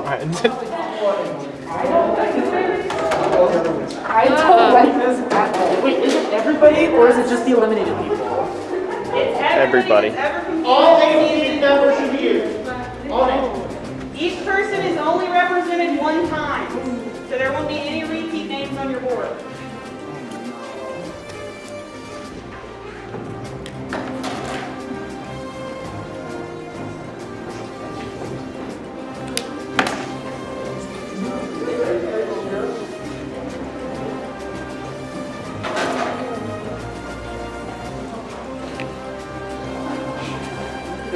I don't like this at all. Wait, is it everybody or is it just the eliminated people? It's Everybody. All eliminated members of you. Each person is only represented one time, so there won't be any repeat names on your board.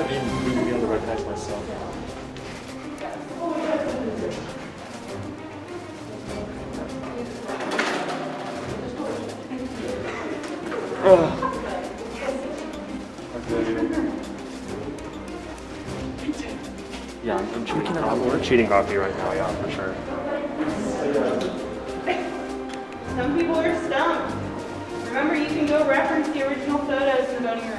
I didn't even be able to recognize myself. Yeah, I'm cheating on cheating off you right now, yeah, for sure. Some people are stumped. Remember, you can go reference the original photos in the voting room.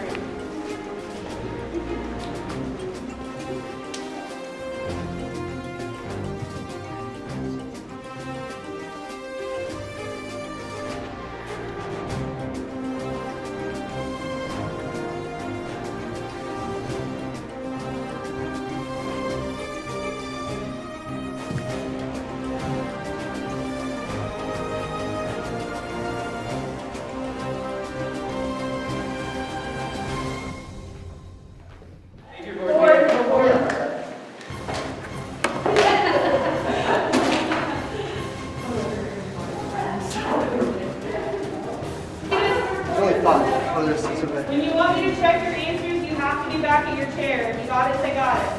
When you want me to check your answers, you have to be back at your chair. If you got it, say got it.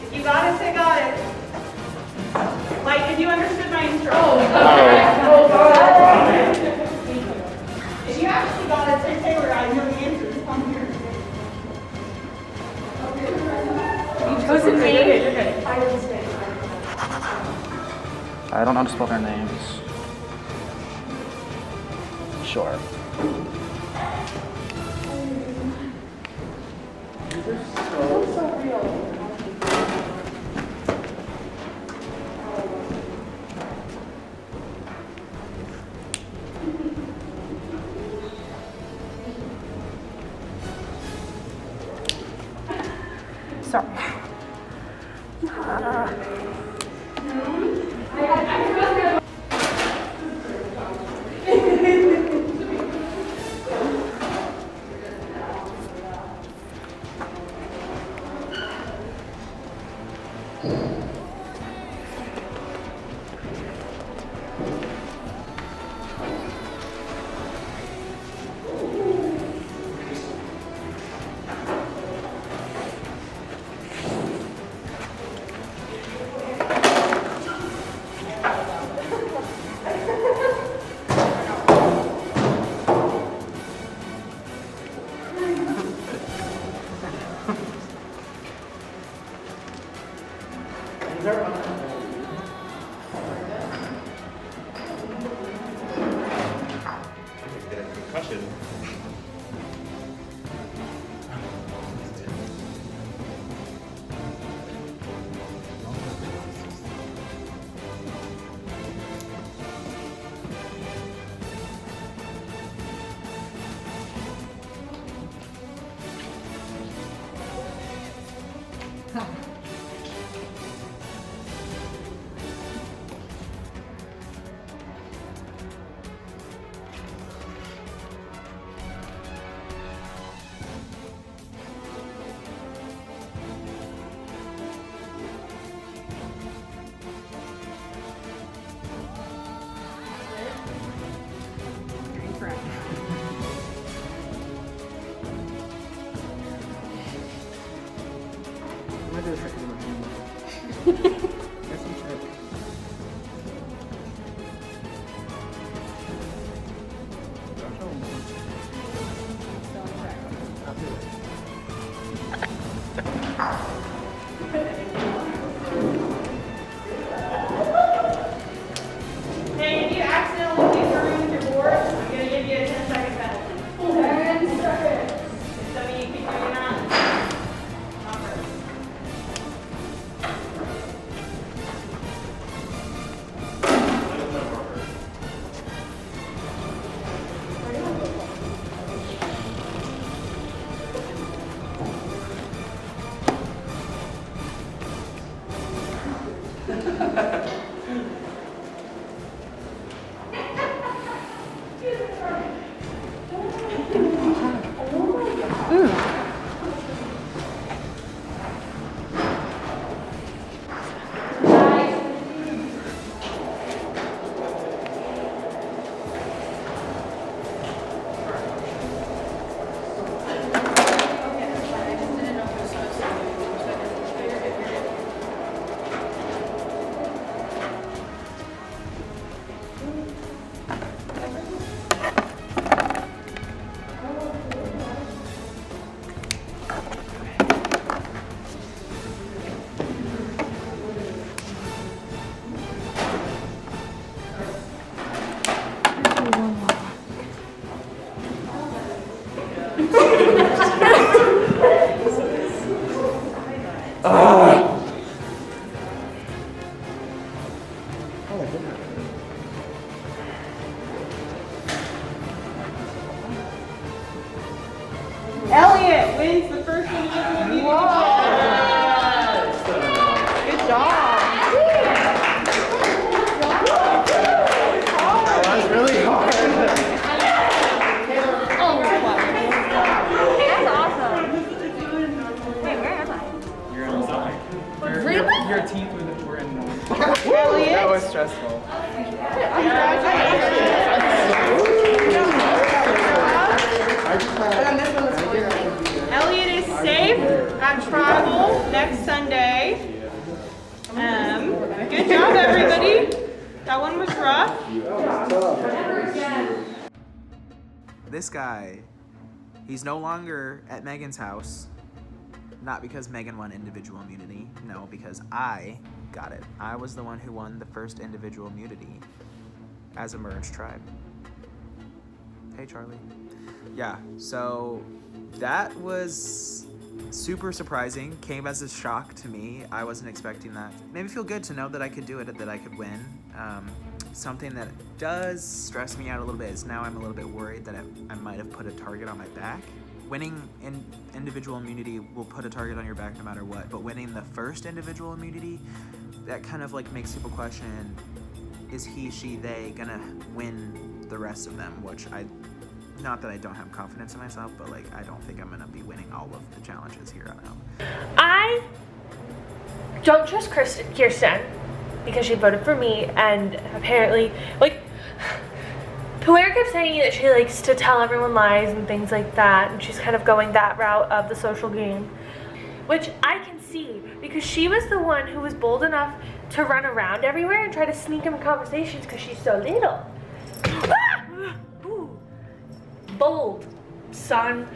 If you got it, say got it. Like, if you understood my instructions. If you actually got it, say Taylor, I know the answers. Come here. Chosen name. I don't know how to spell their names. Sure. Sorry. Hey, if you accidentally leave the room with your board, I'm going to give you a 10-second penalty. 10 seconds. Some of you keep doing that. Not first. Elliot wins the first individual immunity challenge. Good job. That was really hard. That's awesome. Wait, where am I? You're in the stomach. Really? Your teeth were in Elliot. That was stressful. Elliot is safe at Tribal next Sunday. Good job, everybody. That one was rough. This guy, he's no longer at Megan's house. Not because Megan won individual immunity. No, because I got it. I was the one who won the first individual immunity as a merged tribe. Hey, Charlie. Yeah, so that was super surprising. Came as a shock to me. I wasn't expecting that. Made me feel good to know that I could do it, that I could win. Something that does stress me out a little bit is now I'm a little bit worried that I might have put a target on my back. Winning in individual immunity will put a target on your back no matter what, but winning the first individual immunity, that kind of like makes people question, is he, she, they gonna win the rest of them? Which not that I don't have confidence in myself, but like I don't think I'm gonna be winning all of the challenges here on out. I don't trust Kirsten because she voted for me, and apparently, like, Puer kept saying that she likes to tell everyone lies and things like that, and she's kind of going that route of the social game, which I can see because she was the one who was bold enough to run around everywhere and try to sneak in conversations because she's so little. Ah! Ooh. Bold, son.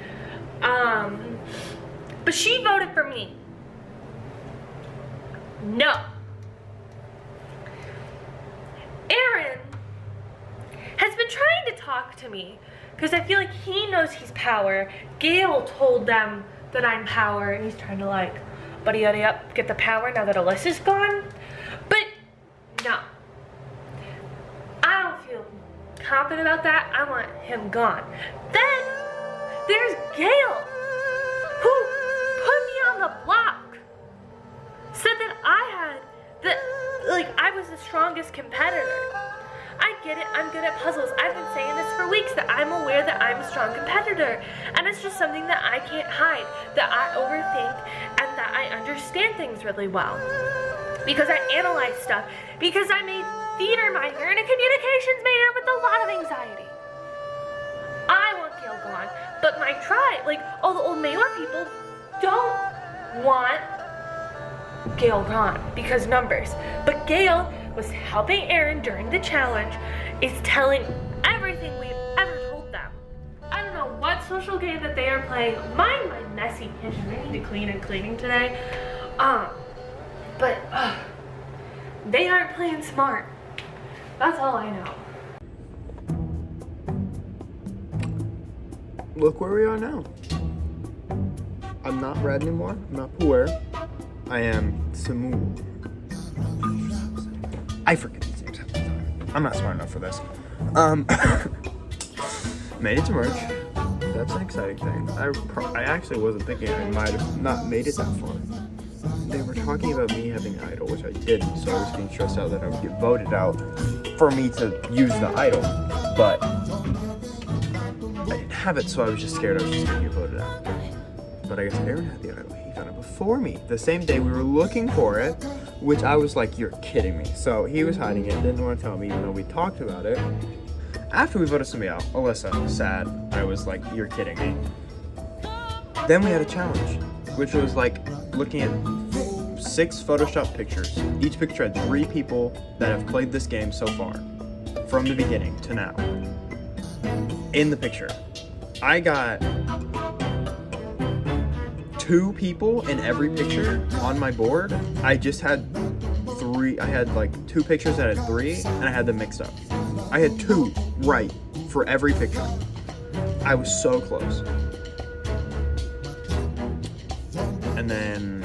But she voted for me. No. Aaron has been trying to talk to me because I feel like he knows he's power. Gail told them that I'm power, and he's trying to like buddy up, get the power now that Alyssa's gone. But no, I don't feel confident about that. I want him gone. Then there's Gail, who put me on the block, said that I was the strongest competitor. I get it, I'm good at puzzles. I've been saying this for weeks, that I'm aware that I'm a strong competitor. And it's just something that I can't hide, that I overthink, and that I understand things really well. Because I analyze stuff, because I made theater minor and a communications major with a lot of anxiety. I want Gail gone, but my tribe, like all the old Mayor people, don't want Gail gone because numbers. But Gail was helping Aaron during the challenge, is telling everything we've ever told them. I don't know what social game that they are playing. Mind my messy kitchen. I need to clean and cleaning today. But they aren't playing smart. That's all I know. Look where we are now. I'm not Red anymore. I'm not Puer. I am Samu. I forget these names half the time. I'm not smart enough for this. Made it to merch. That's an exciting thing. I actually wasn't thinking I might have not made it that far. They were talking about me having an idol, which I didn't, so I was getting stressed out that I would get voted out for me to use the idol. But I didn't have it, so I was just scared I was just gonna get voted out. But I guess Aaron had the idol. He found it before me. The same day we were looking for it, which I was like, you're kidding me. So he was hiding it, didn't want to tell me, even though we talked about it. After we voted somebody out, Alyssa, sad, I was like, you're kidding me. Then we had a challenge, which was like looking at 6 Photoshop pictures. Each picture had 3 people that have played this game so far, from the beginning to now. In the picture, I got 2 people in every picture on my board. I just had 3. I had like 2 pictures that had 3, and I had them mixed up. I had 2 right for every picture. I was so close. And then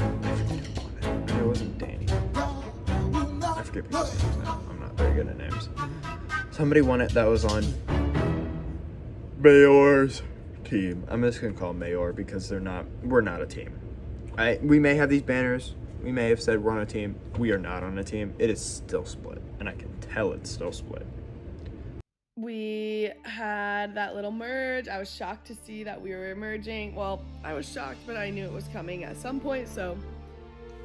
wasn't Danny. I forget people's names now. I'm not very good at names. Somebody won it that was on Mayor's team. I'm just gonna call them Mayor because we're not a team. We may have these banners. We may have said we're on a team. We are not on a team. It is still split, and I can tell it's still split. We had that little merge. I was shocked to see that we were merging. Well, I was shocked, but I knew it was coming at some point, so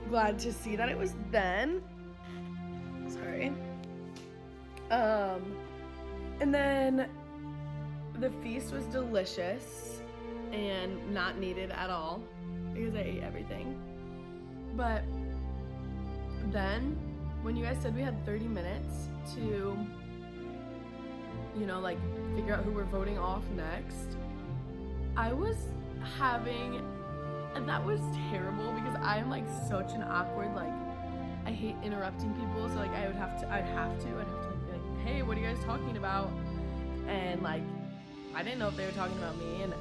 glad to see that it was then. Sorry. And then the feast was delicious and not needed at all because I ate everything. But then when you guys said we had 30 minutes to, you know, like figure out who we're voting off next, I was having, and that was terrible because I'm like such an awkward, like I hate interrupting people, so like I'd have to be like, hey, what are you guys talking about? And like I didn't know if they were talking about me, and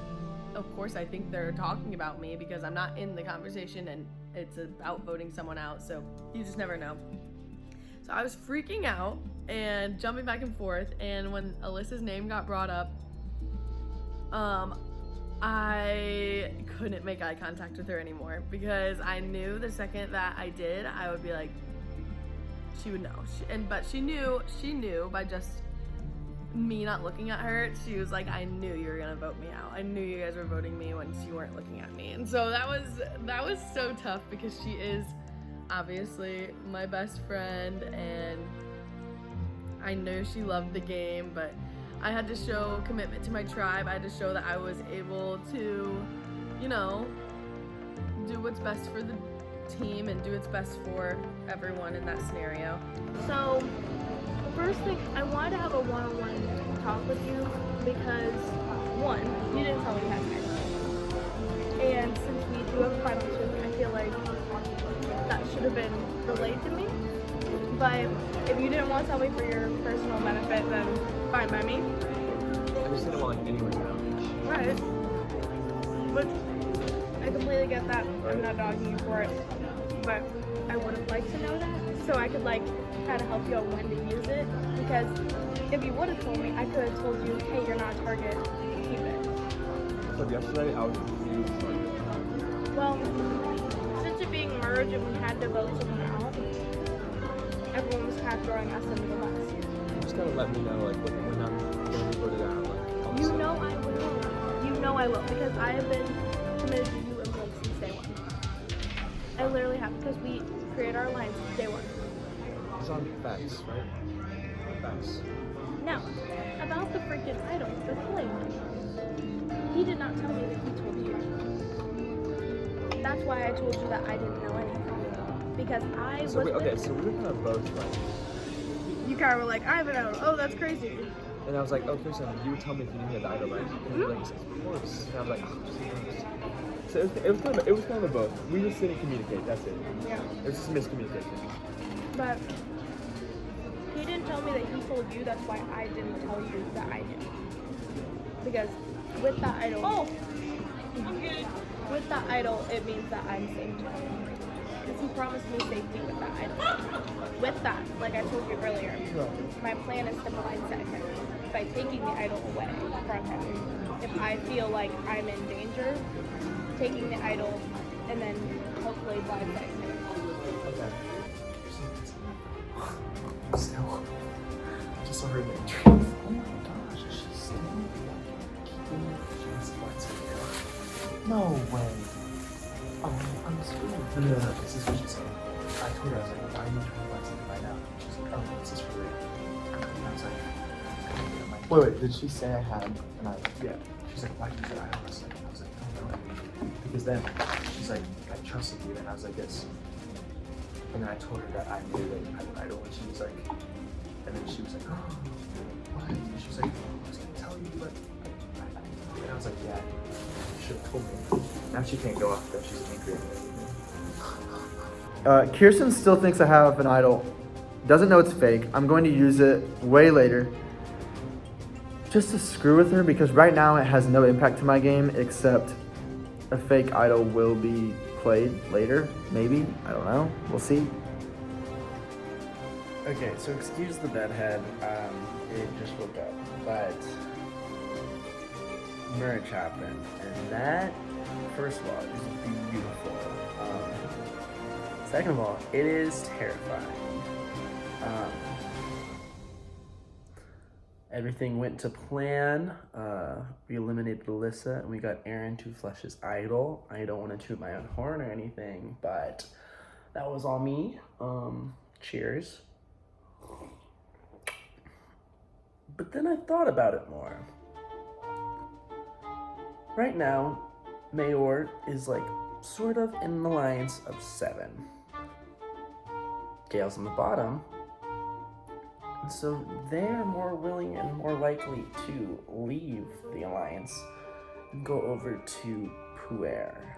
of course I think they're talking about me because I'm not in the conversation and it's about voting someone out, so you just never know. So I was freaking out and jumping back and forth, and when Alyssa's name got brought up, I couldn't make eye contact with her anymore because I knew the second that I did, I would be like, she would know. But she knew by just me not looking at her. She was like, I knew you were gonna vote me out. I knew you guys were voting me when you weren't looking at me. And so that was so tough because she is obviously my best friend, and I know she loved the game, but I had to show commitment to my tribe. I had to show that I was able to, you know, do what's best for the team and do what's best for everyone in that scenario. So, first thing, I wanted to have a one-on-one talk with you because, one, you didn't tell me you had an idol. And since we do have a final soon, I feel like that should have been relayed to me. But if you didn't want to tell me for your personal benefit, then fine by me. I just didn't want like anyone to know. Right. But I completely get that. I'm not dogging you for it. But I would have liked to know that so I could like kind of help you out when to use it. Because if you would have told me, I could have told you, hey, you're not a target, keep it. So yesterday I was confused. Well, since it being merged and we had to vote someone out, everyone was kind of throwing us under the bus. Just gotta let me know like when I'm gonna be voted out. Like, You know I will. You know I will, because I have been committed to you and Blake since day one. I literally have, because we create our alliance since day one. it's on facts, right? Facts. Now, about the freaking idol with Blake, he did not tell me that he told you. That's why I told you that I didn't know anything. Because I was. So we were kind of both like. You kind of were like, I have an idol. Oh, that's crazy. And I was like, oh, Kirsten, you would tell me if you knew you had the idol, right? And you were like, of course. And I was like, oh, just of course. So it was kind of both. We just didn't communicate. That's it. Yeah. It was just miscommunication. But he didn't tell me that he told you. That's why I didn't tell you that I knew. Because with that idol, with that idol, it means that I'm safe. Because he promised me safety with that idol. With that, like I told you earlier, my plan is to blindside him by taking the idol away from him. If I feel like I'm in danger, taking the idol and then hopefully blindsiding him. Okay. Still, I just saw her in the tree. Oh my gosh, is she still keeping No way. Oh, I'm screwed. No, this is what she said. I told her, I was like, I need to find something right now. She's like, oh, this is for real. And I was like, wait, did she say I had an idol? Yeah. She's like, why did you say I was like, no. Because then she's like, I trusted you, and I was like, yes. And then I told her that I knew that you had an idol, and she was like, and then she was like, oh, what? And she was like, I was gonna tell you, but and I was like, yeah, you should have told me. Now she can't go off because she's angry at me. Kirsten still thinks I have an idol. Doesn't know it's fake. I'm going to use it way later. Just to screw with her, because right now it has no impact to my game except a fake idol will be played later, maybe. I don't know. We'll see. Okay, so excuse the bedhead. It just woke up, but merge happened, and that, first of all, is beautiful. Second of all, it is terrifying. Everything went to plan. We eliminated Alyssa, and we got Aaron to flush his idol. I don't want to toot my own horn or anything, but that was all me. Cheers. But then I thought about it more. Right now, Mayor is like sort of in an alliance of 7. Gail's on the bottom. And so they're more willing and more likely to leave the alliance and go over to Puer.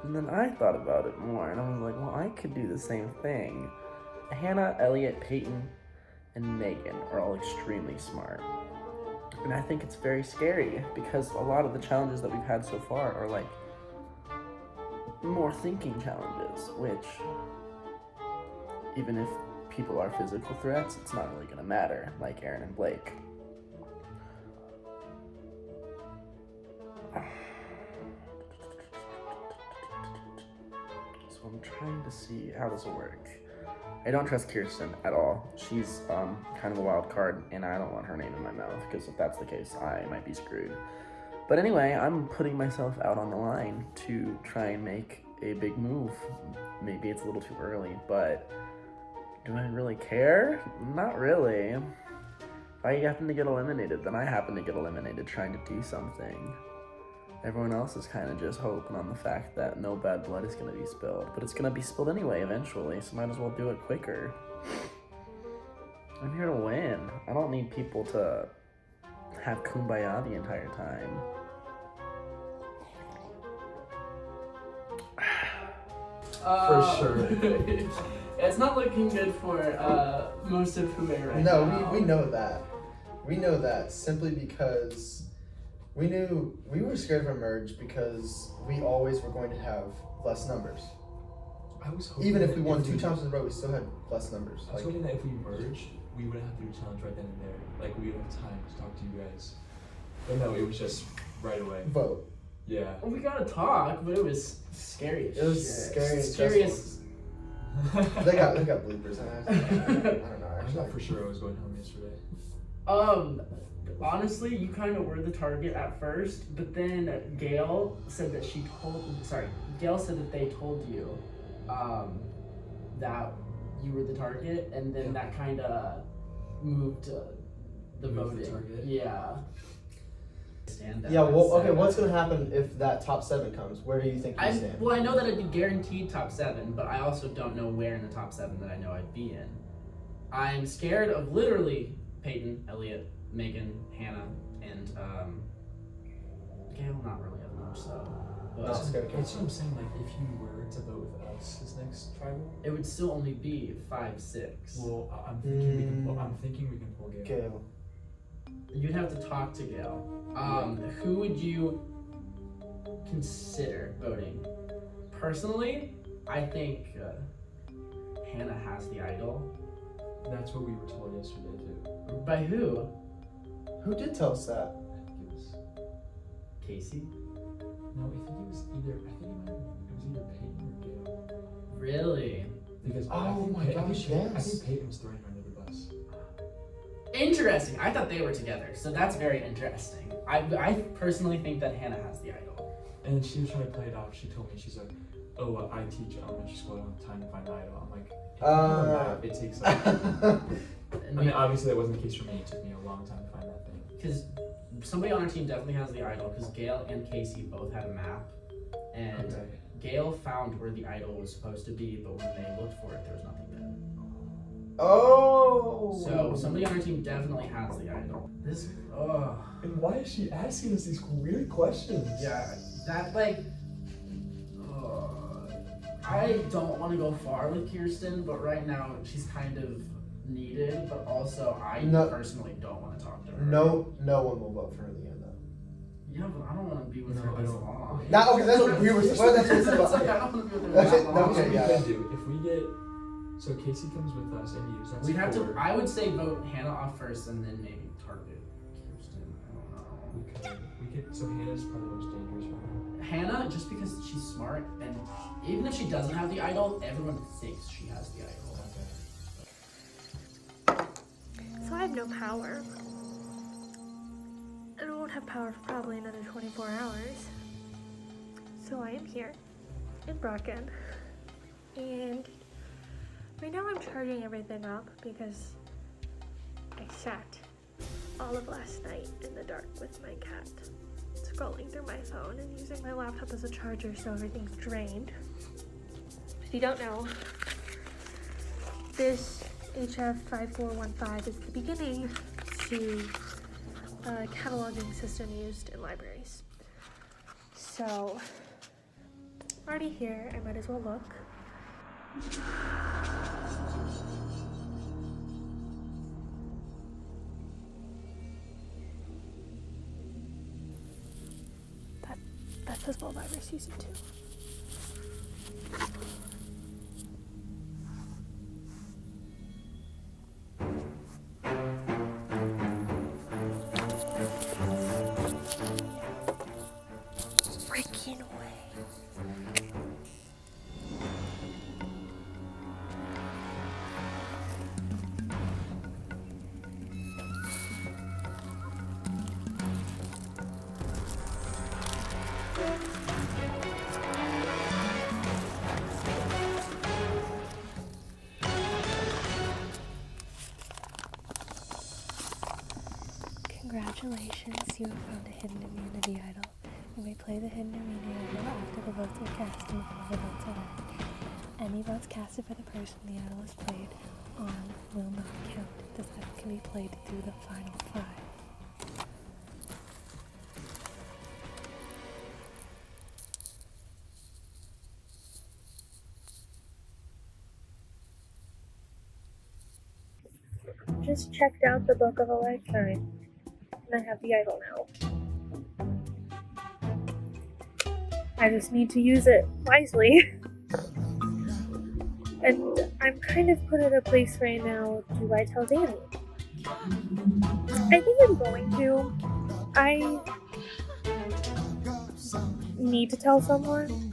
And then I thought about it more, and I was like, well, I could do the same thing. Hannah, Elliot, Peyton, and Megan are all extremely smart. And I think it's very scary because a lot of the challenges that we've had so far are like more thinking challenges, which even if people are physical threats, it's not really gonna matter, like Aaron and Blake. So I'm trying to see how this will work. I don't trust Kirsten at all. She's kind of a wild card, and I don't want her name in my mouth, because if that's the case, I might be screwed. But anyway, I'm putting myself out on the line to try and make a big move. Maybe it's a little too early, but do I really care? Not really. If I happen to get eliminated, then I happen to get eliminated trying to do something. Everyone else is kind of just hoping on the fact that no bad blood is going to be spilled. But it's going to be spilled anyway eventually, so might as well do it quicker. I'm here to win. I don't need people to have kumbaya the entire time. For sure. It's not looking good for most of Hume right now. No, we know that. We know that simply because we knew we were scared of a merge because we always were going to have less numbers. I was hoping even if we won 2 times in a row, we still had less numbers. I was hoping that if we merged, we wouldn't have to do a challenge right then and there. Like, we would have time to talk to you guys. But no, it was just right away. Vote. Yeah. Well, we gotta talk, but it was scary. It was scary. Scariest. They got bloopers. I don't know. I thought for sure I was going home yesterday. Honestly, you kind of were the target at first, but then Gail said that Gail said that they told you, that you were the target, and then that kind of moved the voting. The target? Yeah. Yeah, well, okay, what's going to happen if that top 7 comes? Where do you think you stand? Well, I know that I'd be guaranteed top 7, but I also don't know where in the top 7 that I know I'd be in. I'm scared of literally Peyton, Elliot, Megan, Hannah, and Gail, not really as much so. But That's what I'm saying, like, if you were to vote with us this next tribal, it would still only be 5, 6. well, I'm thinking we can pull Gail. Gail. You'd have to talk to Gail. Who would you consider voting? Personally, I think Hannah has the idol. That's what we were told yesterday too. By who? Who did tell us that? I think it was Casey? no, I think it was either Peyton or Gail. Really? Because Oh my gosh, I yes. think Peyton was throwing her under the bus. Interesting. I thought they were together, so that's very interesting. I personally think that Hannah has the idol. And then she was trying to play it off. She told me, she's like, oh, I teach elementary school, I don't have time to find an idol. I'm like, it takes like, I mean, obviously that wasn't the case for me. It took me a long time to find that thing. Because somebody on our team definitely has the idol, because Gail and Casey both had a map. And Okay. Gail found where the idol was supposed to be, but when they looked for it, there was nothing there. Oh! So somebody on our team definitely has the idol. This, And why is she asking us these weird questions? yeah, that like, I don't want to go far with Kirsten, but right now she's kind of needed, but also I personally don't want to talk to her. No one will vote for her in the end, though. Yeah, but I don't want to be with No, her I this don't. long. That, okay, that's what we were. Well, that's what we said It's like, about. I don't want to be with her That's that it, long. that That's what we yeah. could do. If we get, so Casey comes with us and you. That's We'd have to. 4. I would say vote Hannah off first, and then maybe target Kirsten. I don't know. We could. So Hannah's probably the most dangerous one. Hannah, just because she's smart, and even if she doesn't have the idol, everyone thinks she has the idol. So I have no power. And I won't have power for probably another 24 hours. So I am here in Brocken. And right now I'm charging everything up because I sat all of last night in the dark with my cat, scrolling through my phone and using my laptop as a charger so everything's drained. If you don't know, this HF5415 is the beginning to a cataloging system used in libraries. So, I'm already here, I might as well look. That says Ballvivor Season 2. Freaking way. Congratulations, you have found a hidden immunity idol. You may play the hidden immunity idol after the votes are cast and before the votes are read. Any votes casted by the person the idol is played on will not count. This idol can be played through the final 5. Just checked out the Book of a Lifetime, and I have the idol now. I just need to use it wisely. And I'm kind of put in a place right now, do I tell Danny? I think I'm going to. I need to tell someone,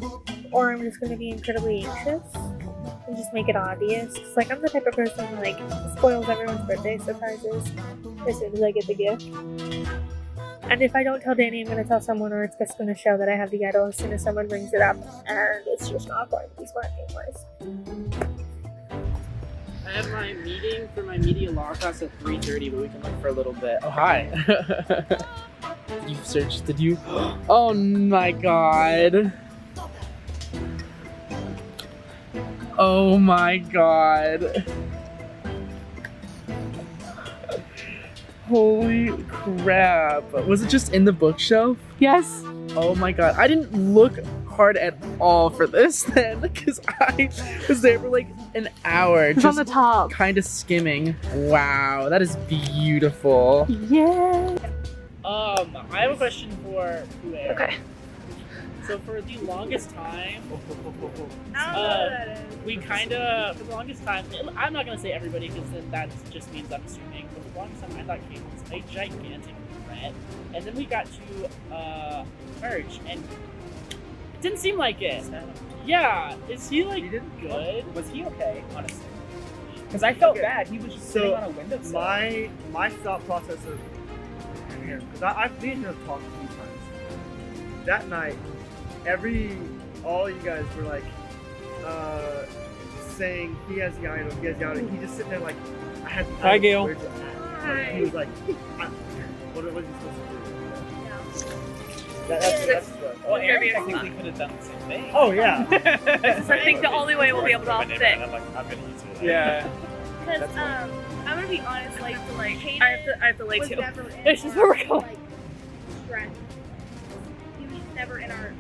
or I'm just going to be incredibly anxious and just make it obvious. Cause, like, I'm the type of person who, like, spoils everyone's birthday surprises as soon as I get the gift. And if I don't tell Danny, I'm going to tell someone, or it's just going to show that I have the idol as soon as someone brings it up, and it's just not going to be smart game-wise. I have my meeting for my media law class at 3:30, but we can look for a little bit. Oh, hi. Did you search? Did you? Oh my god. Oh my god. Holy crap. Was it just in the bookshelf? Yes. Oh my god. I didn't look hard at all for this then, because I was there for like an hour. It's just on the top. kind of skimming. Wow, that is beautiful. Yeah. I have a question for Uwe. Okay. So for the longest time, we kind of, for the longest time, I'm not going to say everybody because then that just means I'm assuming, but for the longest time I thought Kate was a gigantic threat. And then we got to merge and it didn't seem like it. Yeah, is he like good? Was he okay, honestly? Because I felt bad. He was just sitting on a windowsill. My thought process of because I've been here talked a few times. That night, all you guys were like saying he has the idol, he has the idol. And he just sitting there like, I had the idol. Hi, Gail. Where's it at? Like, he was like, what was he supposed to do? That's what. Well, Aaron technically could have done the same thing. Oh yeah. I think the only way we'll be able to offset. I'm gonna use it. Yeah. Because I'm gonna be honest, like I have to lay was too. never in This is where we're going. like, stress. He was just never in our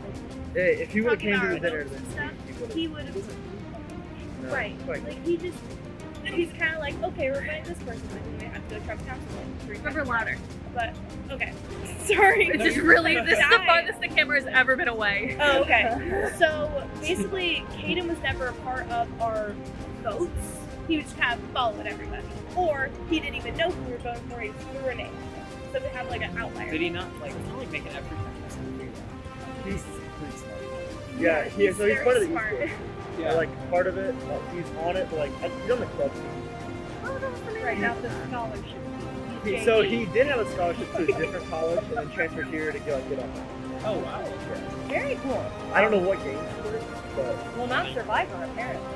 Hey, if he would have talking came to about the our dinner, notes and then stuff. He would have right. Like, Like he just he's kind of like, okay, we're inviting this person. I'm gonna try to counsel him. Remember louder. but okay. Sorry. It's just really, this is the farthest the camera has ever been away. Oh, okay. So basically, Caden was never a part of our votes. He would just kind of followed everybody. Or he didn't even know who we were voting for, he just threw a name. So we have like an outlier. Did he not make an effort to figure it out? He's pretty smart. Yeah, He's so he's part of the smart. esports. Yeah. Like part of it, he's on it, but like he's on the club team. Right now, the scholarship. So he did have a scholarship to a different college and then transferred here to get on. Oh wow. Very cool. I don't know what games for it, but Well, not Survivor, apparently.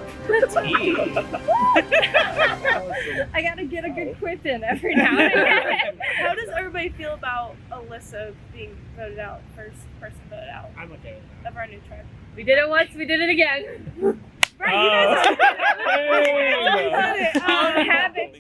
I gotta get a good quip in every now and again. How does everybody feel about Alyssa being voted out, first person voted out I'm okay with that. of our new tribe? We did it once, we did it again. Right, you guys done it. Havoc.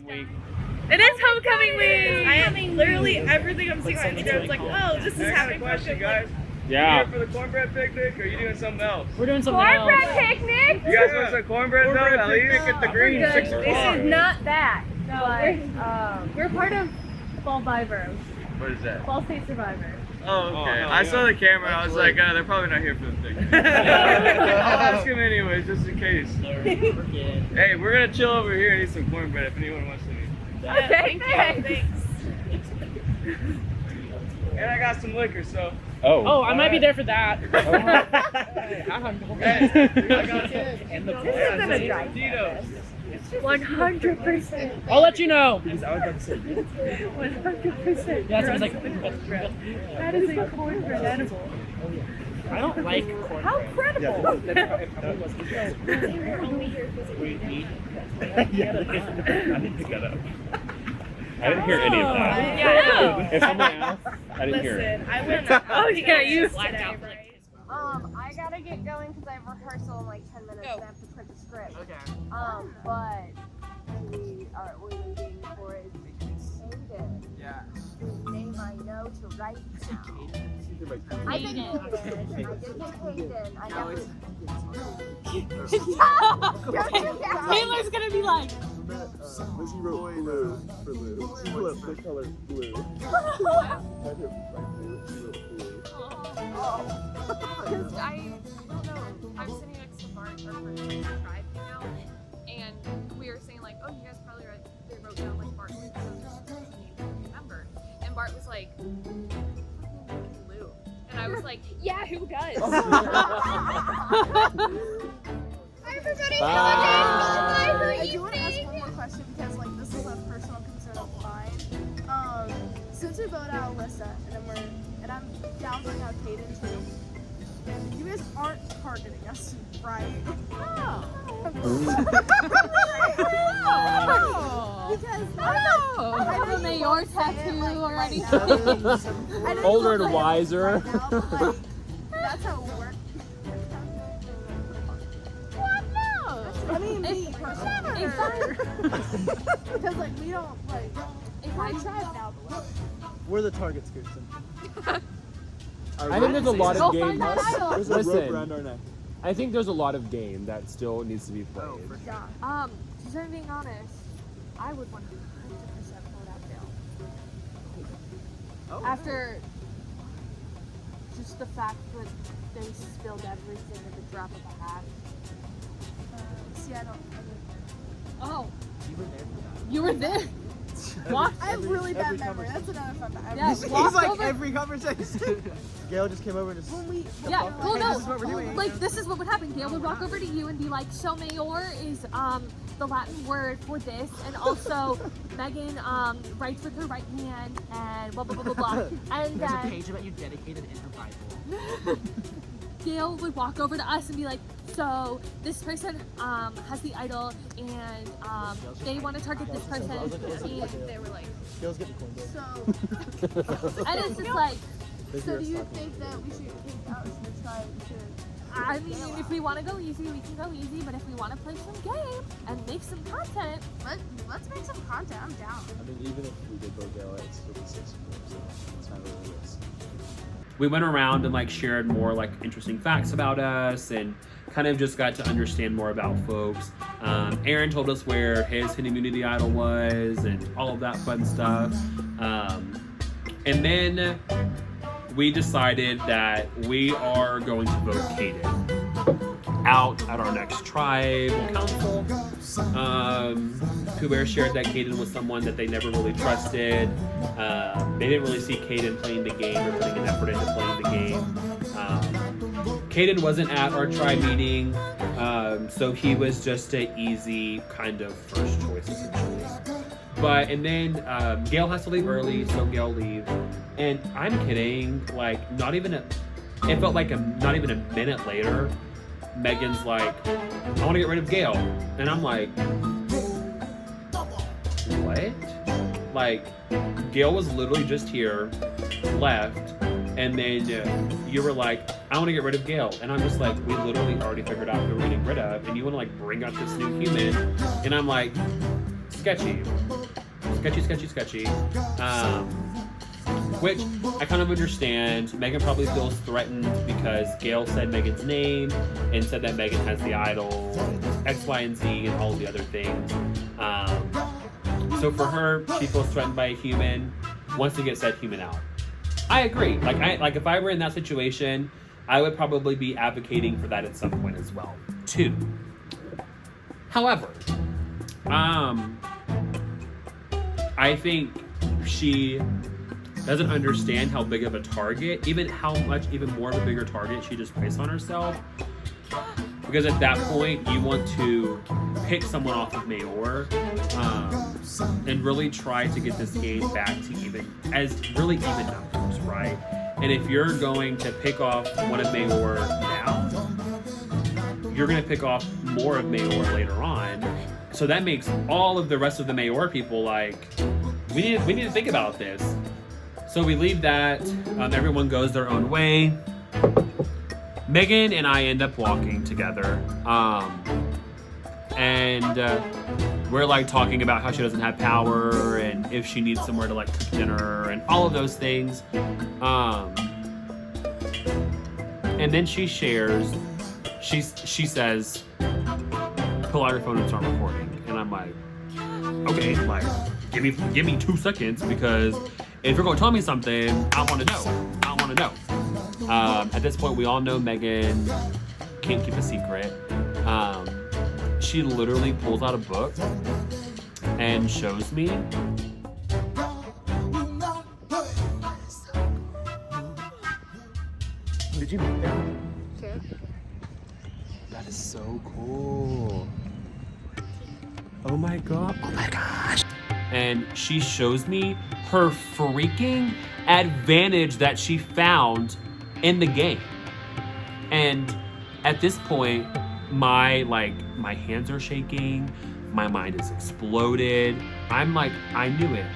It is homecoming week! I am literally everything I'm seeing on Instagram is like, oh, this is happening. question, guys. Yeah. You here for the cornbread picnic, or are you doing something else? We're doing something Cornbread else. picnic! You guys want some cornbread though? At least get the green We're 6 good. o'clock. This is not that. We're part of Ballvivor, What is that? Ball State Survivor. Oh, okay. hell I yeah. saw the camera. I was like, they're probably not here for the picnic. I'll ask him anyways, just in case. Hey, we're gonna chill over here and eat some cornbread if anyone wants to eat. Okay, thanks. And I got some liquor, so. Oh, I might be there for that. And the Tito's. 100%. I'll let you know. 100%. Yeah, so it's like, That is a cornbread edible. I don't like corn. How credible! I didn't pick that up. I didn't hear any of that. Yeah. If someone asked, I didn't hear it. Listen, I went Oh, yeah, you blacked out. I gotta get going because I have rehearsal in like 10 minutes and I have to print the script. Okay. But we are waiting for it. Caden. Yeah. Whose name I know to write now. I think Caden. I did think Caden. I never. Taylor's gonna be like, Lizzie wrote blue for Lou. She wrote the color blue. Because I don't know. I'm sitting next to Bart, our friend from the tribe, you know, and we were saying like, oh, you guys probably they wrote down like Bart remember, and Bart was like, Lou, and I was like, yeah, who does? Everybody, I do want to ask one more question because like this is a personal concern of mine. Since we voted out Alyssa and I'm downvoting out Caden too. You guys aren't targeting us, right? No. Because I have a mayor tattoo or anything. Older and wiser. Right now, but, like, that's how it works. What? No. I mean, me personally. Because like we don't like. If I tried now, We're the targets, Kirsten. I think there's a lot of game. There's a rope Listen, around our neck. I think there's a lot of game that still needs to be played. since I'm being honest, I would want to 100% vote out Dale. After just the fact that they spilled everything at the drop of a hat. See, I don't. oh, You were there for that. you were there. Walk. I have really bad memory. That's another fun fact. Yeah, He's walk like over. every conversation. Gail just came over and just. When we Yeah, well, Hey, no, this is what we're doing. like this is what would happen. Gail would walk over to you and be like, "So mayor is the Latin word for this, and also Megan writes with her right hand and blah blah blah blah blah." And There's a then page about you dedicated in her Bible. Gail would walk over to us and be like, "So this person has the idol, and they want to target this person." And they were like, Gail's getting coin. So, and it's just like, so do you think that we should take out the tribe to? I mean, if we want to go easy, we can go easy. But if we want to play some game and make some content, Let's make some content. I'm down. I mean, even if we did go Gala, it's still the 6-4, so it's not really a risk. We went around and like shared more like interesting facts about us and kind of just got to understand more about folks. Aaron told us where his hidden immunity idol was and all of that fun stuff. And then we decided that we are going to vote Caden out at our next tribal council. Pooh Bear shared that Caden was someone that they never really trusted. They didn't really see Caden playing the game or putting an effort into playing the game. Caden wasn't at our tribe meeting, so he was just an easy kind of first choice essentially. And then Gail has to leave early, so Gail leaves. And I'm kidding, like it felt like not even a minute later, Megan's like, I want to get rid of Gail. And I'm like, what? Like, Gail was literally just here, left, and then you were like, I want to get rid of Gail. And I'm just like, we literally already figured out who we're getting rid of, and you want to like bring out this new human. And I'm like, sketchy. Which I kind of understand. Megan probably feels threatened because Gail said Megan's name and said that Megan has the idol, X, Y, and Z, and all the other things. So for her, she feels threatened by a human, wants to get said human out. I agree. Like if I were in that situation, I would probably be advocating for that at some point as well, too. However, I think she doesn't understand how big of a target, even more of a bigger target she just placed on herself. Because at that point, you want to pick someone off of Mayor and really try to get this game back to even numbers, right? And if you're going to pick off one of Mayor now, you're going to pick off more of Mayor later on. So that makes all of the rest of the Mayor people like, we need to think about this. So we leave that. Everyone goes their own way. Megan and I end up walking together. And we're like talking about how she doesn't have power and if she needs somewhere to like cook dinner and all of those things. And then she shares, she says, pull out your phone and start recording. And I'm like, okay, like give me 2 seconds, because if you're gonna tell me something, I wanna know. At this point, we all know Megan can't keep a secret. She literally pulls out a book and shows me. Did you make that? Sure. That is so cool. Oh my god. Oh my gosh. And she shows me her freaking advantage that she found in the game. And at this point, my hands are shaking, my mind is exploded. I'm like, I knew it.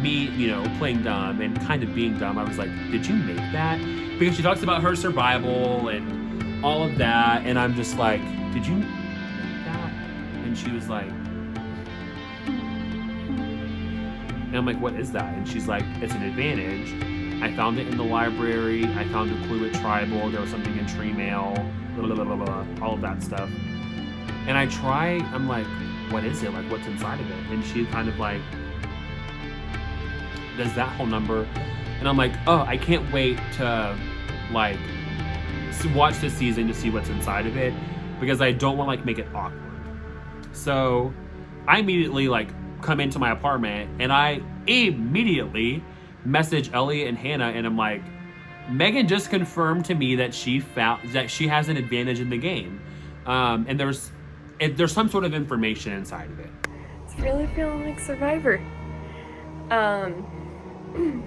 Me, playing dumb and kind of being dumb, I was like, did you make that? Because she talks about her survival and all of that, and I'm just like, did you make that? And she was like, and I'm like, what is that? And she's like, it's an advantage. I found it in the library. I found a clue at Tribal. There was something in Tree Mail, blah, blah, blah, blah, all of that stuff. And I'm like, what is it? Like, what's inside of it? And she kind of like does that whole number. And I'm like, oh, I can't wait to like watch this season to see what's inside of it, because I don't want to like make it awkward. So I immediately like come into my apartment and I immediately message Elliot and Hannah, and I'm like, Megan just confirmed to me that she found that she has an advantage in the game, and there's some sort of information inside of it. It's really feeling like Survivor.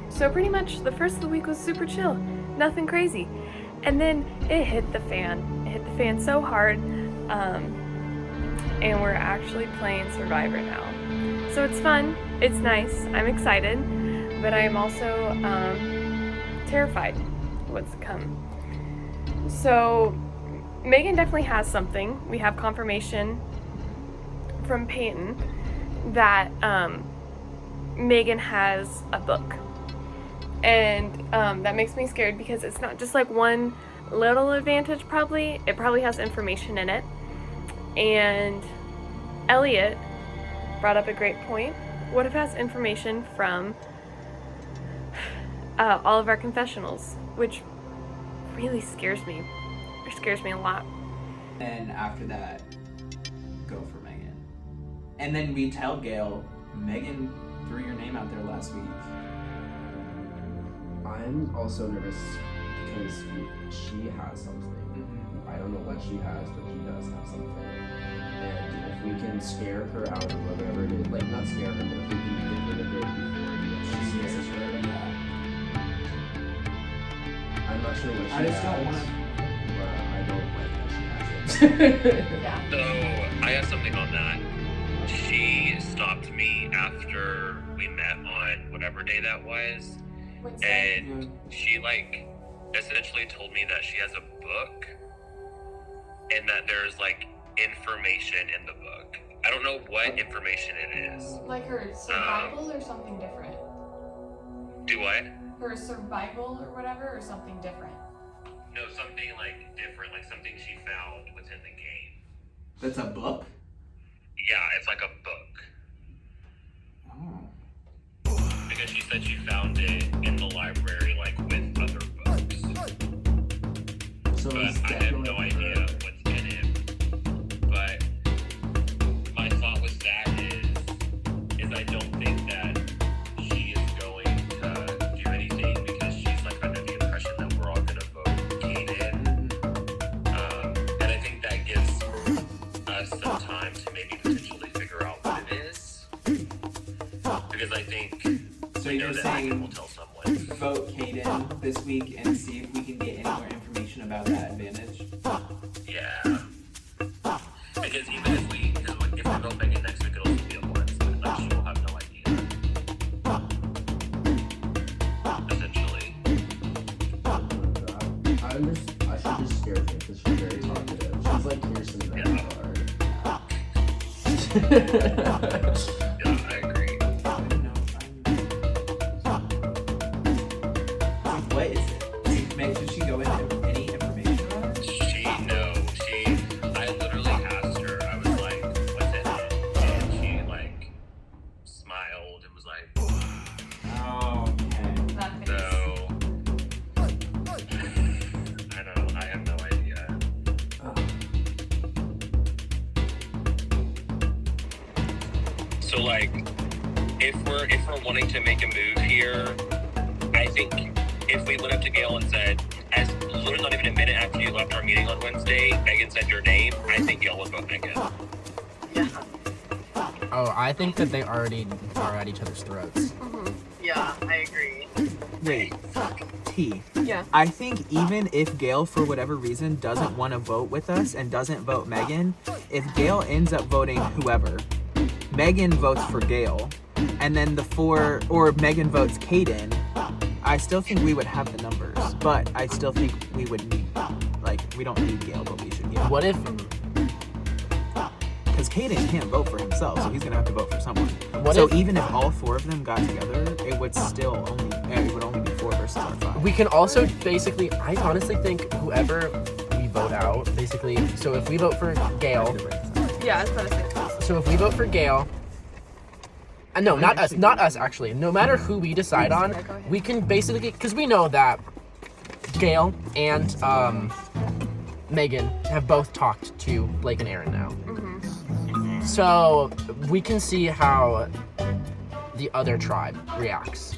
So pretty much the first of the week was super chill, nothing crazy, and then it hit the fan. It hit the fan so hard, and we're actually playing Survivor now. So it's fun, it's nice, I'm excited, but I am also terrified of what's to come. So Megan definitely has something. We have confirmation from Peyton that Megan has a book, and that makes me scared, because it's not just like one little advantage. It probably has information in it. And Elliot brought up a great point What if it has information from all of our confessionals, which really scares me. It scares me a lot. And after that, go for Megan. And then we tell Gail, Megan threw your name out there last week. I'm also nervous because she has something. I don't know what she has, but she does have something. And if we can scare her out of whatever it is, like not scare her, but if we can get rid of it before she sees us rid of that. I'm not sure what she has. I just don't want to. But I don't like that she has it. So I have something on that. She stopped me after we met on whatever day that was. And she like essentially told me that she has a book and that there's like information in the book. I don't know what information it is. Like her survival or something different? Do what? Her survival or whatever, or something different? No, something like different, like something she found within the game. That's a book? Yeah, it's like a book. Oh. Because she said she found it in the library, like with other books. So but I have no idea what's in it. But my thought with that is I don't think that she is going to do anything because she's like under the impression that we're all gonna vote Kaden. And I think that gives us some time to maybe potentially figure out what it is. Because I think So you're saying we'll tell someone. Vote Kaden this week and see if we can get any more information about that advantage? Yeah. Because even if we vote Megan next week, it'll be a one. Like, she will have no idea. Essentially. I should just scare her because she's very talkative. She's like Kirsten in that regard. Yeah, I agree. What is it? Should she go into any information on it? I literally asked her, I was like, what's in it? And she like smiled and was like, oh, okay. So, I don't know, I have no idea. So like, if we're wanting to make a move here, I think if we went up to Gail and said, as literally not even a minute after you left our meeting on Wednesday, Megan said your name, I think Gail would vote Megan. Oh, I think that they already are at each other's throats. Yeah, I agree. Wait, T. Yeah. I think even if Gail, for whatever reason, doesn't want to vote with us and doesn't vote Megan, if Gail ends up voting whoever, Megan votes for Gail, and then or Megan votes Kaden, I still think we would have the numbers, but I still think we would need, we don't need Gail, but we should get. What if? Because Kaden can't vote for himself, so he's gonna have to vote for someone. Even if all four of them got together, it would only be 4 versus our 5. We can also basically, I honestly think whoever we vote out, basically, so if we vote for Gail. Yeah, I was about to say. So if we vote for Gail, no, not us actually. No matter who we decide on, we can basically, because we know that Gail and Megan have both talked to Blake and Aaron now. So we can see how the other tribe reacts.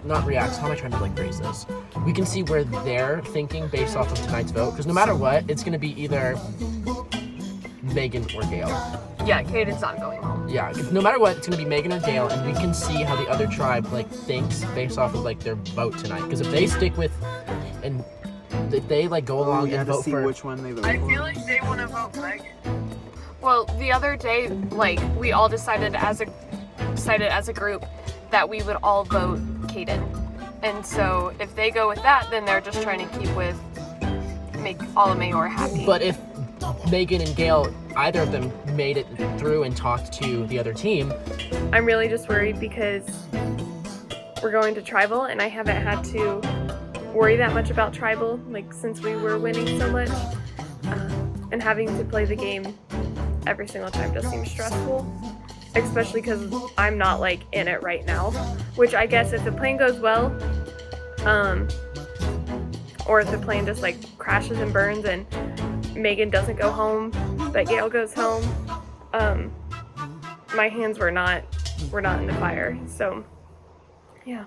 Not reacts, how am I trying to phrase this? We can see where they're thinking based off of tonight's vote, because no matter what, it's going to be either Megan or Gail. Yeah, Kaden's not going home. Yeah, no matter what, it's going to be Megan or Gail, and we can see how the other tribe, thinks based off of, their vote tonight. Because if they stick with, and if they, go along and vote for... which one they vote I feel like they want to vote Megan. Well, the other day, we all decided as a group that we would all vote Kaden. And so if they go with that, then they're just trying to make all of Mayor happy. But if Megan and Gail, either of them made it through and talked to the other team, I'm really just worried because we're going to tribal and I haven't had to worry that much about tribal, since we were winning so much. And having to play the game every single time does seem stressful. especially because I'm not like in it right now, which I guess if the plan goes well, or if the plane just like crashes and burns and Megan doesn't go home but Gail goes home, my hands were not in the fire. So yeah.